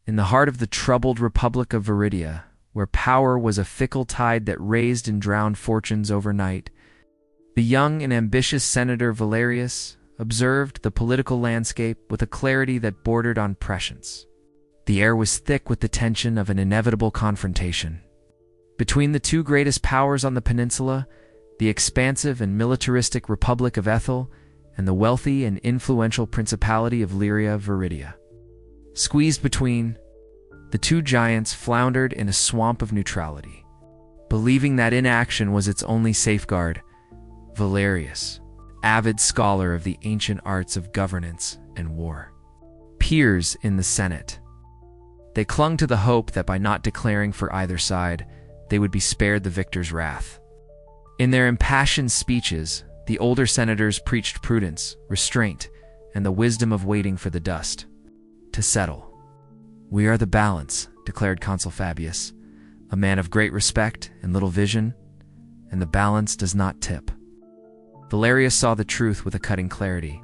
In the heart of the troubled Republic of Viridia, where power was a fickle tide that raised and drowned fortunes overnight, the young and ambitious Senator Valerius observed the political landscape with a clarity that bordered on prescience. The air was thick with the tension of an inevitable confrontation. Between the two greatest powers on the peninsula, the expansive and militaristic Republic of Ethel and the wealthy and influential Principality of Lyria Viridia. Squeezed between, the two giants floundered in a swamp of neutrality. Believing that inaction was its only safeguard, Valerius, avid scholar of the ancient arts of governance and war, peers in the Senate. They clung to the hope that by not declaring for either side, they would be spared the victor's wrath. In their impassioned speeches, the older senators preached prudence, restraint, and the wisdom of waiting for the dust to settle. "We are the balance," declared Consul Fabius, a man of great respect and little vision, "and the balance does not tip." Valerius saw the truth with a cutting clarity.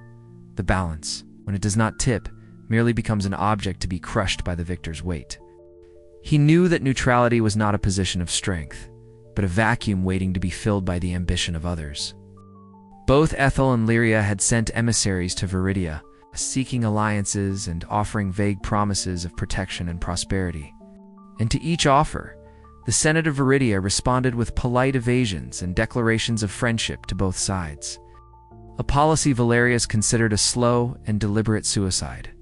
The balance, when it does not tip, merely becomes an object to be crushed by the victor's weight. He knew that neutrality was not a position of strength, but a vacuum waiting to be filled by the ambition of others. Both Ethel and Lyria had sent emissaries to Viridia, seeking alliances and offering vague promises of protection and prosperity. And to each offer, the Senate of Viridia responded with polite evasions and declarations of friendship to both sides. A policy Valerius considered a slow and deliberate suicide.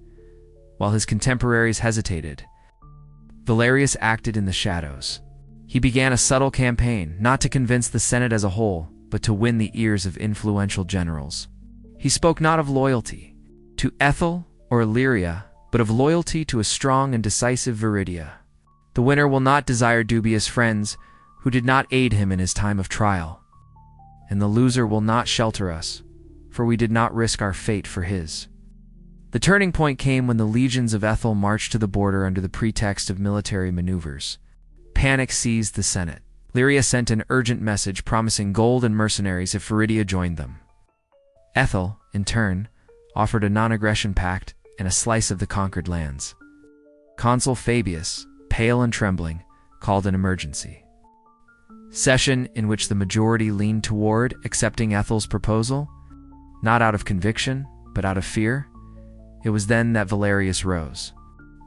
While his contemporaries hesitated, Valerius acted in the shadows. He began a subtle campaign, not to convince the Senate as a whole, but to win the ears of influential generals. He spoke not of loyalty to Ethel or Lyria, but of loyalty to a strong and decisive Viridia. The winner will not desire dubious friends who did not aid him in his time of trial, and the loser will not shelter us, for we did not risk our fate for his. The turning point came when the legions of Ethel marched to the border under the pretext of military maneuvers. Panic seized the Senate. Lyria sent an urgent message promising gold and mercenaries if Viridia joined them. Ethel, in turn, offered a non-aggression pact and a slice of the conquered lands. Consul Fabius, pale and trembling, called an emergency session in which the majority leaned toward accepting Ethel's proposal, not out of conviction, but out of fear. It was then that Valerius rose.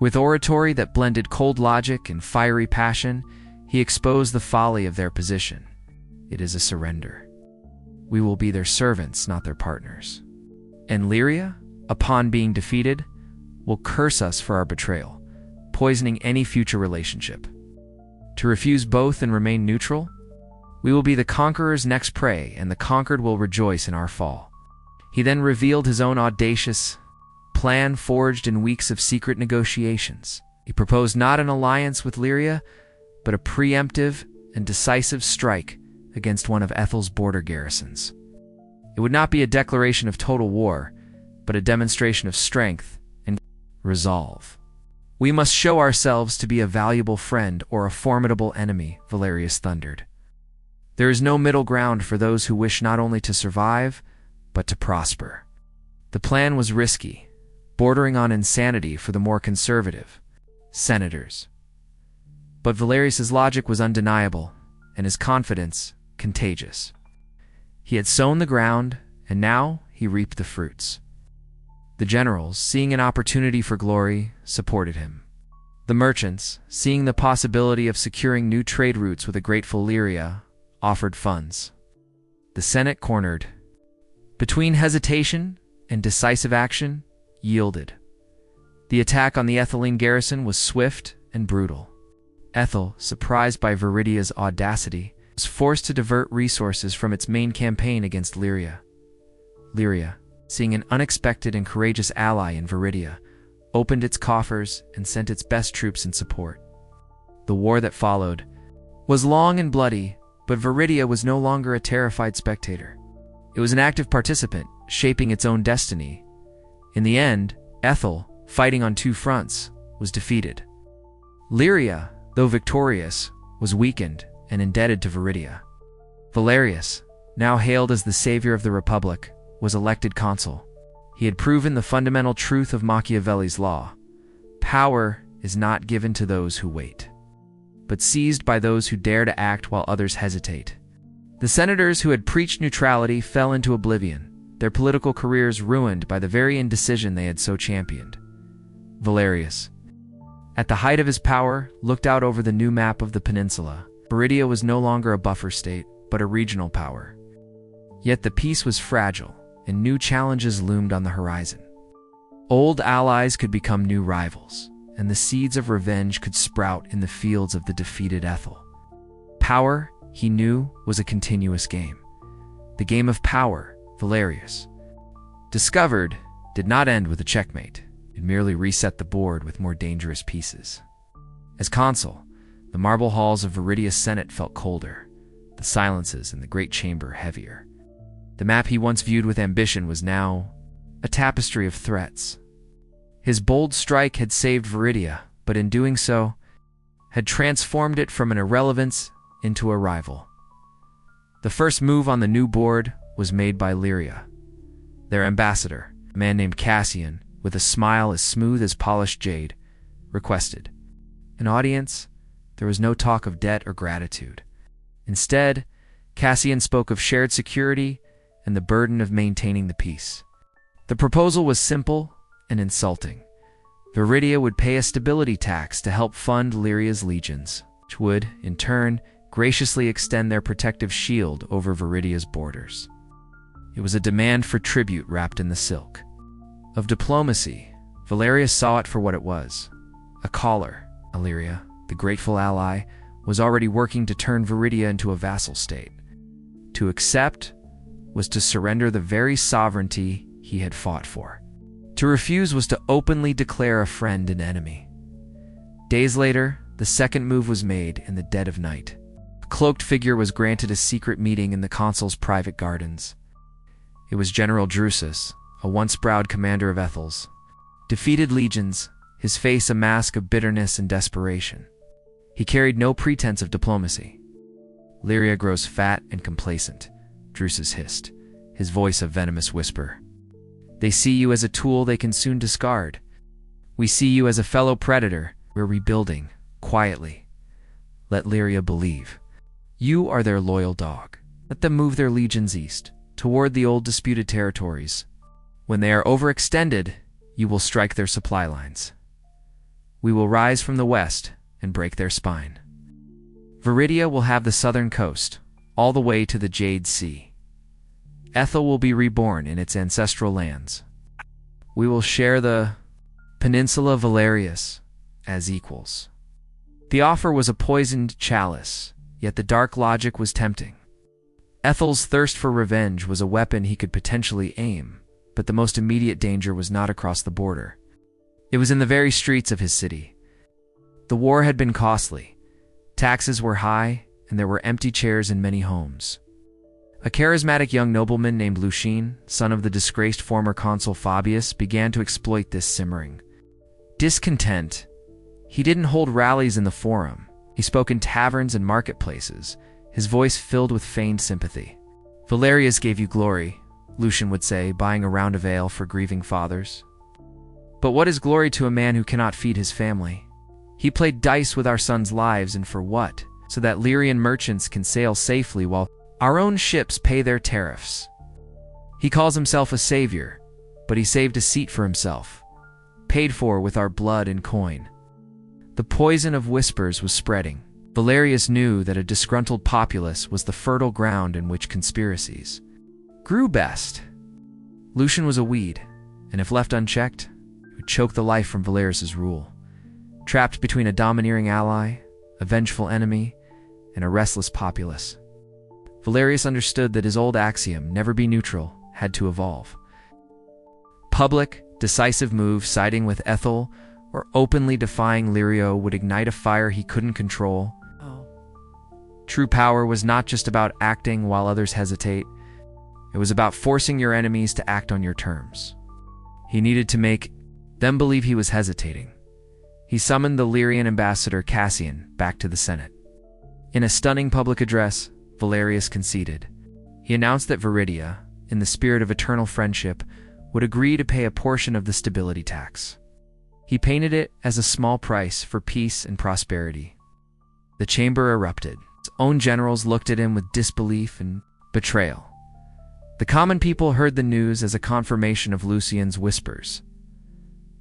With oratory that blended cold logic and fiery passion, he exposed the folly of their position. It is a surrender. We will be their servants, not their partners. And Lyria, upon being defeated, will curse us for our betrayal, poisoning any future relationship. To refuse both and remain neutral, we will be the conqueror's next prey, and the conquered will rejoice in our fall. He then revealed his own audacious plan forged in weeks of secret negotiations. He proposed not an alliance with Lyria, but a preemptive and decisive strike against one of Ethel's border garrisons. It would not be a declaration of total war, but a demonstration of strength and resolve. "We must show ourselves to be a valuable friend or a formidable enemy," Valerius thundered. "There is no middle ground for those who wish not only to survive, but to prosper." The plan was risky, bordering on insanity for the more conservative senators. But Valerius's logic was undeniable, and his confidence contagious. He had sown the ground, and now he reaped the fruits. The generals, seeing an opportunity for glory, supported him. The merchants, seeing the possibility of securing new trade routes with a grateful Lyria, offered funds. The Senate, cornered between hesitation and decisive action, yielded. The attack on the Etheline garrison was swift and brutal. Ethel, surprised by Viridia's audacity, was forced to divert resources from its main campaign against Lyria. Lyria, seeing an unexpected and courageous ally in Viridia, opened its coffers and sent its best troops in support. The war that followed was long and bloody, but Viridia was no longer a terrified spectator. It was an active participant, shaping its own destiny. In the end, Ethel, fighting on two fronts, was defeated. Lyria, though victorious, was weakened and indebted to Viridia. Valerius, now hailed as the savior of the Republic, was elected consul. He had proven the fundamental truth of Machiavelli's law. Power is not given to those who wait, but seized by those who dare to act while others hesitate. The senators who had preached neutrality fell into oblivion, their political careers ruined by the very indecision they had so championed. Valerius, at the height of his power, looked out over the new map of the peninsula. Viridia was no longer a buffer state, but a regional power. Yet the peace was fragile, and new challenges loomed on the horizon. Old allies could become new rivals, and the seeds of revenge could sprout in the fields of the defeated Ethel. Power, he knew, was a continuous game. The game of power, Valerius discovered, did not end with a checkmate. It merely reset the board with more dangerous pieces. As consul, the marble halls of Viridia's Senate felt colder, the silences in the great chamber heavier. The map he once viewed with ambition was now a tapestry of threats. His bold strike had saved Viridia, but in doing so, had transformed it from an irrelevance into a rival. The first move on the new board was made by Lyria. Their ambassador, a man named Cassian, with a smile as smooth as polished jade, requested an audience. There was no talk of debt or gratitude. Instead, Cassian spoke of shared security and the burden of maintaining the peace. The proposal was simple and insulting. Viridia would pay a stability tax to help fund Lyria's legions, which would, in turn, graciously extend their protective shield over Viridia's borders. It was a demand for tribute wrapped in the silk of diplomacy. Valerius saw it for what it was, a caller. Illyria, the grateful ally, was already working to turn Viridia into a vassal state. To accept was to surrender the very sovereignty he had fought for. To refuse was to openly declare a friend an enemy. Days later, the second move was made in the dead of night. A cloaked figure was granted a secret meeting in the consul's private gardens. It was General Drusus, a once proud commander of Ethel's defeated legions, his face a mask of bitterness and desperation. He carried no pretense of diplomacy. Lyria grows fat and complacent, Drusus hissed, his voice a venomous whisper. They see you as a tool they can soon discard. We see you as a fellow predator. We're rebuilding, quietly. Let Lyria believe. You are their loyal dog. Let them move their legions east, toward the old disputed territories. When they are overextended, you will strike their supply lines. We will rise from the west and break their spine. Viridia will have the southern coast, all the way to the Jade Sea. Ethel will be reborn in its ancestral lands. We will share the Peninsula Valerius as equals. The offer was a poisoned chalice, yet the dark logic was tempting. Ethel's thirst for revenge was a weapon he could potentially aim, but the most immediate danger was not across the border. It was in the very streets of his city. The war had been costly. Taxes were high, and there were empty chairs in many homes. A charismatic young nobleman named Lucian, son of the disgraced former consul Fabius, began to exploit this simmering discontent. He didn't hold rallies in the forum. He spoke in taverns and marketplaces, his voice filled with feigned sympathy. Valerius gave you glory, Lucian would say, buying a round of ale for grieving fathers. But what is glory to a man who cannot feed his family? He played dice with our sons' lives, and for what? So that Lyrian merchants can sail safely while our own ships pay their tariffs. He calls himself a savior, but he saved a seat for himself, paid for with our blood and coin. The poison of whispers was spreading. Valerius knew that a disgruntled populace was the fertile ground in which conspiracies grew best. Lucian was a weed, and if left unchecked, it would choke the life from Valerius's rule. Trapped between a domineering ally, a vengeful enemy, and a restless populace, Valerius understood that his old axiom, never be neutral, had to evolve. Public, decisive moves siding with Ethel or openly defying Lirio would ignite a fire he couldn't control. True power was not just about acting while others hesitate. It was about forcing your enemies to act on your terms. He needed to make them believe he was hesitating. He summoned the Lyrian ambassador Cassian back to the Senate. In a stunning public address, Valerius conceded. He announced that Viridia, in the spirit of eternal friendship, would agree to pay a portion of the stability tax. He painted it as a small price for peace and prosperity. The chamber erupted. His own generals looked at him with disbelief and betrayal. The common people heard the news as a confirmation of Lucian's whispers.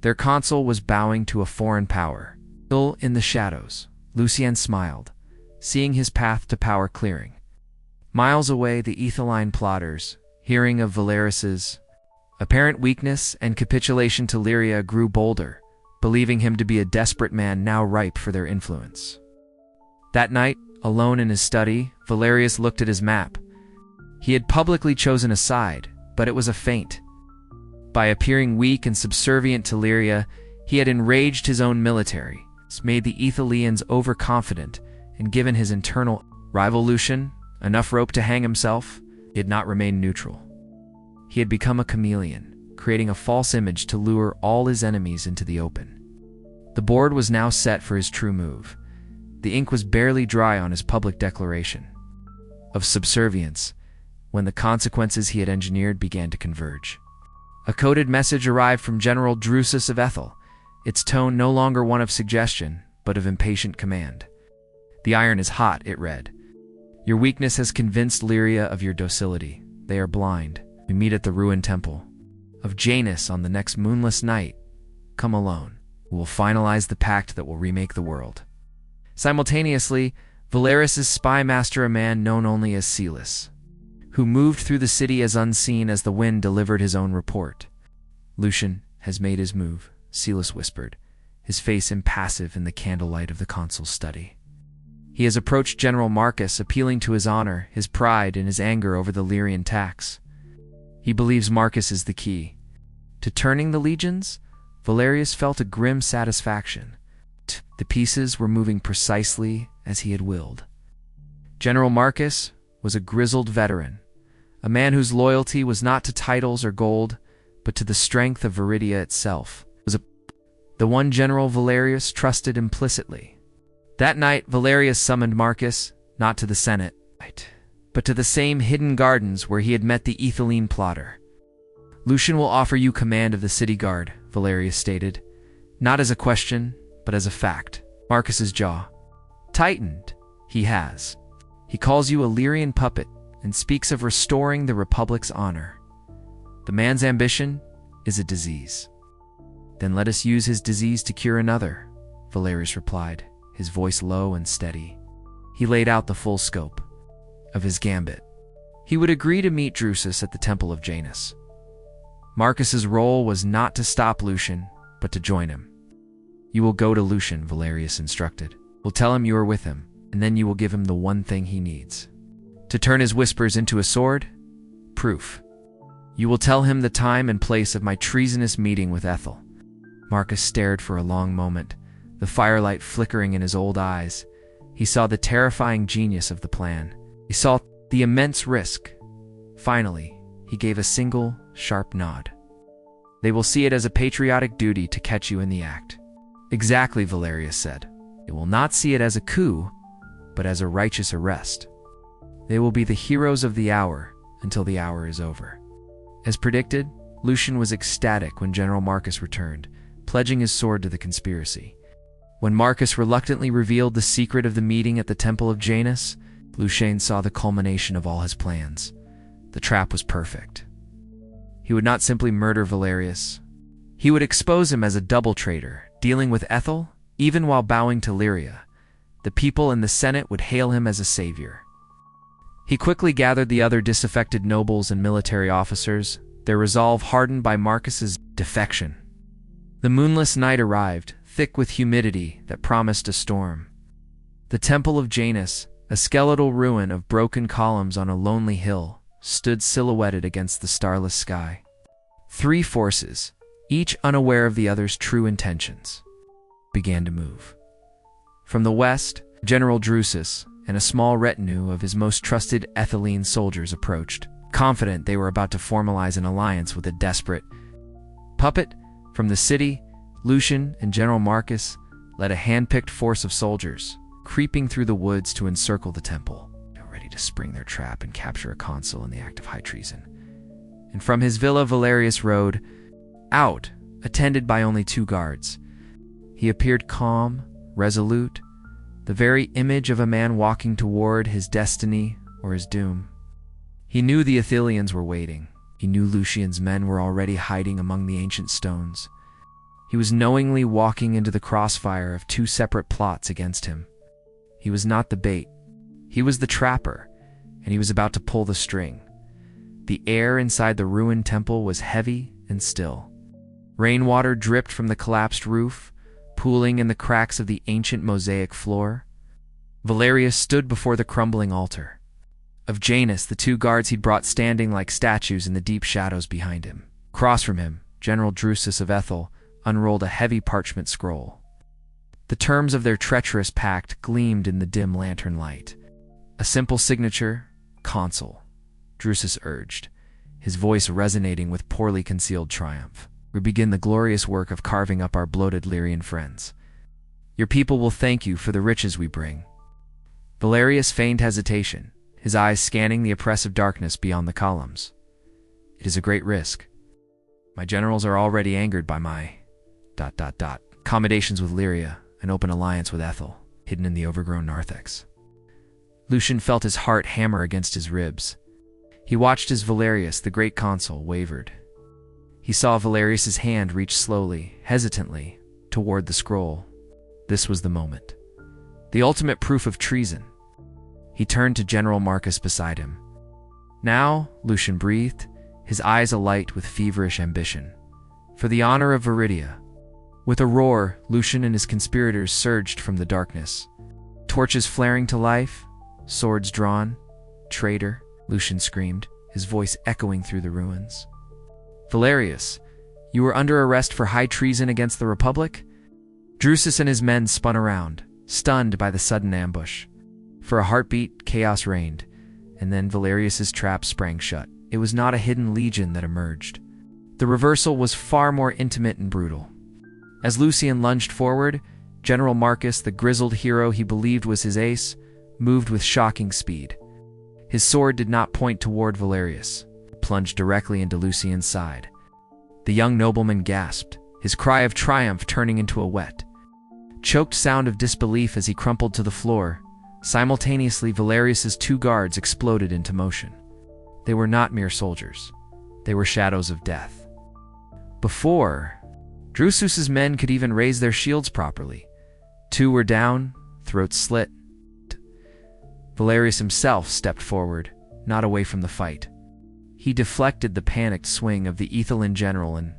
Their consul was bowing to a foreign power. Still in the shadows, Lucian smiled, seeing his path to power clearing. Miles away, the Aethelline plotters, hearing of Valerius's apparent weakness and capitulation to Lyria, grew bolder, believing him to be a desperate man now ripe for their influence. That night, alone in his study, Valerius looked at his map. He had publicly chosen a side, but it was a feint. By appearing weak and subservient to Lyria, he had enraged his own military, made the Aetholians overconfident, and given his internal rival Lucian enough rope to hang himself. He had not remained neutral. He had become a chameleon, creating a false image to lure all his enemies into the open. The board was now set for his true move. The ink was barely dry on his public declaration of subservience when the consequences he had engineered began to converge. A coded message arrived from General Drusus of Ethel, its tone no longer one of suggestion, but of impatient command. "The iron is hot," it read. "Your weakness has convinced Lyria of your docility. They are blind. We meet at the ruined Temple of Janus on the next moonless night. Come alone. We will finalize the pact that will remake the world." Simultaneously, Valerius's spy master, a man known only as Silas, who moved through the city as unseen as the wind, delivered his own report. "Lucian has made his move," Silas whispered, his face impassive in the candlelight of the consul's study. "He has approached General Marcus, appealing to his honor, his pride, and his anger over the Lyrian tax. He believes Marcus is the key to turning the legions." Valerius felt a grim satisfaction. The pieces were moving precisely as he had willed. General Marcus was a grizzled veteran, a man whose loyalty was not to titles or gold, but to the strength of Viridia itself. The one General Valerius trusted implicitly. That night, Valerius summoned Marcus, not to the Senate, but to the same hidden gardens where he had met the Aetheline plotter. "Lucian will offer you command of the city guard," Valerius stated, not as a question, but as a fact. Marcus's jaw tightened. "He has. He calls you a Lyrian puppet and speaks of restoring the Republic's honor. The man's ambition is a disease." "Then let us use his disease to cure another," Valerius replied, his voice low and steady. He laid out the full scope of his gambit. He would agree to meet Drusus at the Temple of Janus. Marcus's role was not to stop Lucian, but to join him. "You will go to Lucian," Valerius instructed. "We'll tell him you are with him, and then you will give him the one thing he needs to turn his whispers into a sword: proof. You will tell him the time and place of my treasonous meeting with Ethel." Marcus stared for a long moment, the firelight flickering in his old eyes. He saw the terrifying genius of the plan. He saw the immense risk. Finally, he gave a single, sharp nod. "They will see it as a patriotic duty to catch you in the act." "Exactly," Valerius said. "They will not see it as a coup, but as a righteous arrest. They will be the heroes of the hour until the hour is over." As predicted, Lucian was ecstatic when General Marcus returned, pledging his sword to the conspiracy. When Marcus reluctantly revealed the secret of the meeting at the Temple of Janus, Lucian saw the culmination of all his plans. The trap was perfect. He would not simply murder Valerius. He would expose him as a double traitor, dealing with Ethel, even while bowing to Lyria. The people in the Senate would hail him as a savior. He quickly gathered the other disaffected nobles and military officers, their resolve hardened by Marcus's defection. The moonless night arrived, thick with humidity that promised a storm. The Temple of Janus, a skeletal ruin of broken columns on a lonely hill, stood silhouetted against the starless sky. Three forces, each unaware of the other's true intentions, began to move. From the west, General Drusus and a small retinue of his most trusted Aetheline soldiers approached, confident they were about to formalize an alliance with a desperate puppet. From the city, Lucian and General Marcus led a hand-picked force of soldiers, creeping through the woods to encircle the temple, ready to spring their trap and capture a consul in the act of high treason. And from his villa, Valerius rode out, attended by only 2 guards. He appeared calm, resolute, the very image of a man walking toward his destiny or his doom. He knew the Athenians were waiting. He knew Lucian's men were already hiding among the ancient stones. He was knowingly walking into the crossfire of two separate plots against him. He was not the bait. He was the trapper, and he was about to pull the string. The air inside the ruined temple was heavy and still. Rainwater dripped from the collapsed roof, pooling in the cracks of the ancient mosaic floor. Valerius stood before the crumbling altar. Of Janus, the two guards he'd brought standing like statues in the deep shadows behind him. Across from him, General Drusus of Ethel unrolled a heavy parchment scroll. The terms of their treacherous pact gleamed in the dim lantern light. A simple signature, Consul, Drusus urged, his voice resonating with poorly concealed triumph. We begin the glorious work of carving up our bloated Lyrian friends. Your people will thank you for the riches we bring. Valerius feigned hesitation, his eyes scanning the oppressive darkness beyond the columns. It is a great risk. My generals are already angered by my... accommodations with Lyria, an open alliance with Ethel, hidden in the overgrown narthex. Lucian felt his heart hammer against his ribs. He watched as Valerius, the great consul, wavered. He saw Valerius's hand reach slowly, hesitantly, toward the scroll. This was the moment. The ultimate proof of treason. He turned to General Marcus beside him. Now, Lucian breathed, his eyes alight with feverish ambition. For the honor of Viridia. With a roar, Lucian and his conspirators surged from the darkness. Torches flaring to life, swords drawn. Traitor, Lucian screamed, his voice echoing through the ruins. Valerius, you were under arrest for high treason against the Republic? Drusus and his men spun around, stunned by the sudden ambush. For a heartbeat, chaos reigned, and then Valerius's trap sprang shut. It was not a hidden legion that emerged. The reversal was far more intimate and brutal. As Lucian lunged forward, General Marcus, the grizzled hero he believed was his ace, moved with shocking speed. His sword did not point toward Valerius. It plunged directly into Lucian's side. The young nobleman gasped, his cry of triumph turning into a wet, choked sound of disbelief as he crumpled to the floor. Simultaneously, Valerius's two guards exploded into motion. They were not mere soldiers. They were shadows of death. Before, Drusus's men could even raise their shields properly. Two were down, throats slit. Valerius himself stepped forward, not away from the fight. He deflected the panicked swing of the Aethelian general and,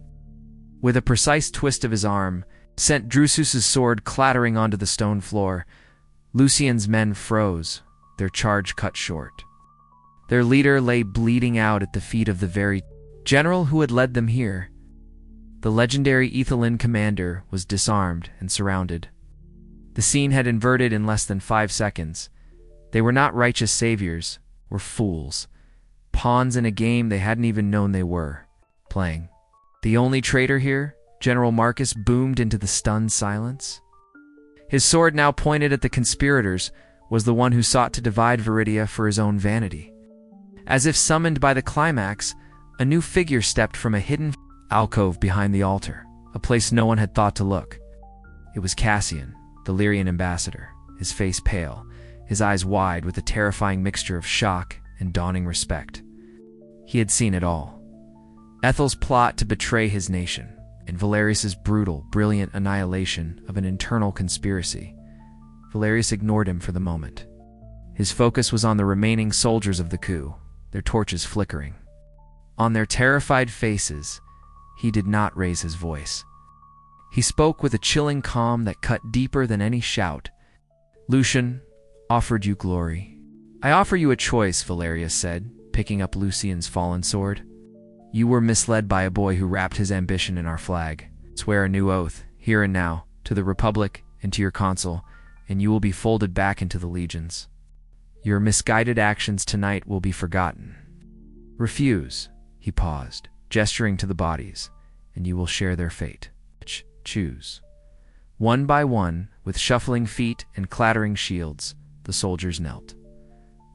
with a precise twist of his arm, sent Drusus's sword clattering onto the stone floor. Lucian's men froze, their charge cut short. Their leader lay bleeding out at the feet of the very general who had led them here. The legendary Aethelian commander was disarmed and surrounded. The scene had inverted in less than 5 seconds. They were not righteous saviors, were fools. Pawns in a game they hadn't even known they were playing. The only traitor here, General Marcus boomed into the stunned silence. His sword, now pointed at the conspirators, was the one who sought to divide Viridia for his own vanity. As if summoned by the climax, a new figure stepped from a hidden alcove behind the altar, a place no one had thought to look. It was Cassian, the Lyrian ambassador, his face pale, his eyes wide with a terrifying mixture of shock and dawning respect. He had seen it all. Ethel's plot to betray his nation, and Valerius's brutal, brilliant annihilation of an internal conspiracy. Valerius ignored him for the moment. His focus was on the remaining soldiers of the coup, their torches flickering. On their terrified faces, he did not raise his voice. He spoke with a chilling calm that cut deeper than any shout. Lucian offered you glory. I offer you a choice, Valerius said, picking up Lucian's fallen sword. You were misled by a boy who wrapped his ambition in our flag. Swear a new oath, here and now, to the Republic and to your consul, and you will be folded back into the legions. Your misguided actions tonight will be forgotten. Refuse, he paused, gesturing to the bodies, and you will share their fate. Choose. One by one, with shuffling feet and clattering shields, the soldiers knelt.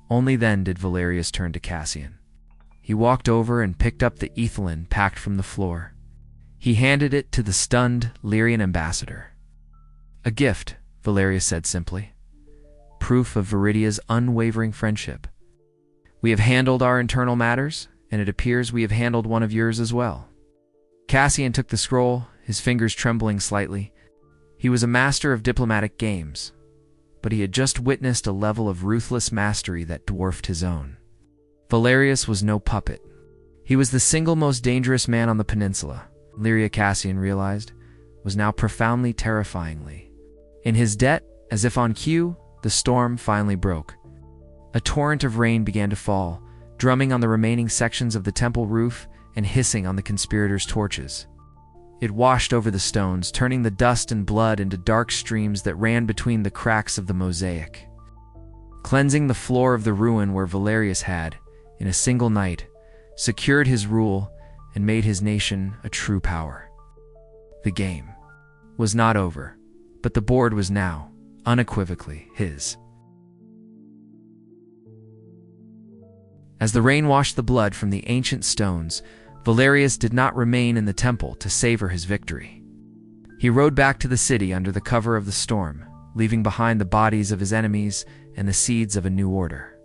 Only then did Valerius turn to Cassian. He walked over and picked up the Aethelian packed from the floor. He handed it to the stunned Lyrian ambassador. "A gift," Valerius said simply. "Proof of Viridia's unwavering friendship. We have handled our internal matters, and it appears we have handled one of yours as well." Cassian took the scroll, his fingers trembling slightly. He was a master of diplomatic games, but he had just witnessed a level of ruthless mastery that dwarfed his own. Valerius was no puppet. He was the single most dangerous man on the peninsula. Lyria, Cassian realized, was now profoundly terrifyingly. In his debt, as if on cue, the storm finally broke. A torrent of rain began to fall, drumming on the remaining sections of the temple roof and hissing on the conspirators' torches. It washed over the stones, turning the dust and blood into dark streams that ran between the cracks of the mosaic, cleansing the floor of the ruin where Valerius had, in a single night, secured his rule and made his nation a true power. The game was not over, but the board was now, unequivocally, his. As the rain washed the blood from the ancient stones, Valerius did not remain in the temple to savor his victory. He rode back to the city under the cover of the storm, leaving behind the bodies of his enemies and the seeds of a new order.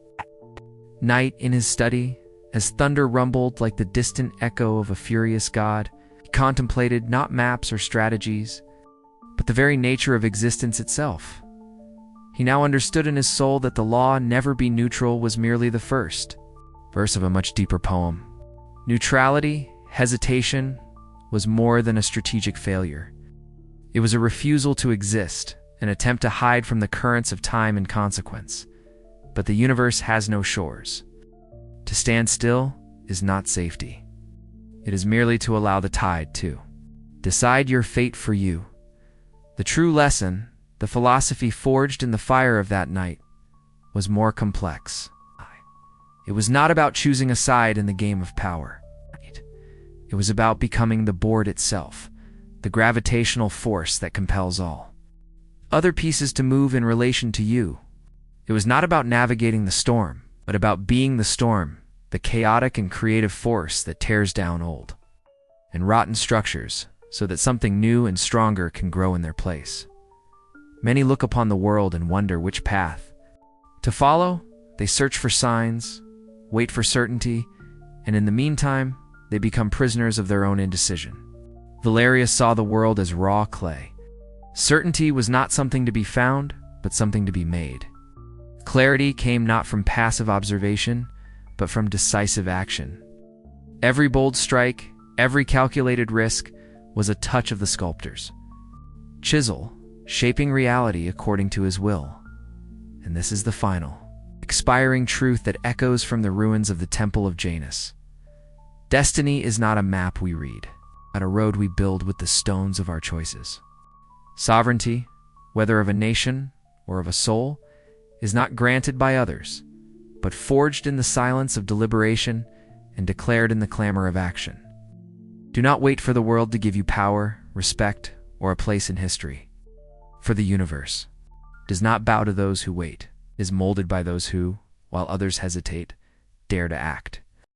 Night in his study, as thunder rumbled like the distant echo of a furious god, he contemplated not maps or strategies, but the very nature of existence itself. He now understood in his soul that the law "never be neutral" was merely the first verse of a much deeper poem. Neutrality, hesitation, was more than a strategic failure. It was a refusal to exist, an attempt to hide from the currents of time and consequence. But the universe has no shores. To stand still is not safety. It is merely to allow the tide to decide your fate for you. The true lesson, the philosophy forged in the fire of that night, was more complex. It was not about choosing a side in the game of power. It was about becoming the board itself, the gravitational force that compels all other pieces to move in relation to you. It was not about navigating the storm, but about being the storm, the chaotic and creative force that tears down old and rotten structures so that something new and stronger can grow in their place. Many look upon the world and wonder which path to follow. They search for signs, wait for certainty, and in the meantime, they become prisoners of their own indecision. Valerius saw the world as raw clay. Certainty was not something to be found, but something to be made. Clarity came not from passive observation, but from decisive action. Every bold strike, every calculated risk, was a touch of the sculptor's chisel, shaping reality according to his will. And this is the final, expiring truth that echoes from the ruins of the Temple of Janus. Destiny is not a map we read, but a road we build with the stones of our choices. Sovereignty, whether of a nation or of a soul, is not granted by others, but forged in the silence of deliberation and declared in the clamor of action. Do not wait for the world to give you power, respect, or a place in history. For the universe does not bow to those who wait, is molded by those who, while others hesitate, dare to act.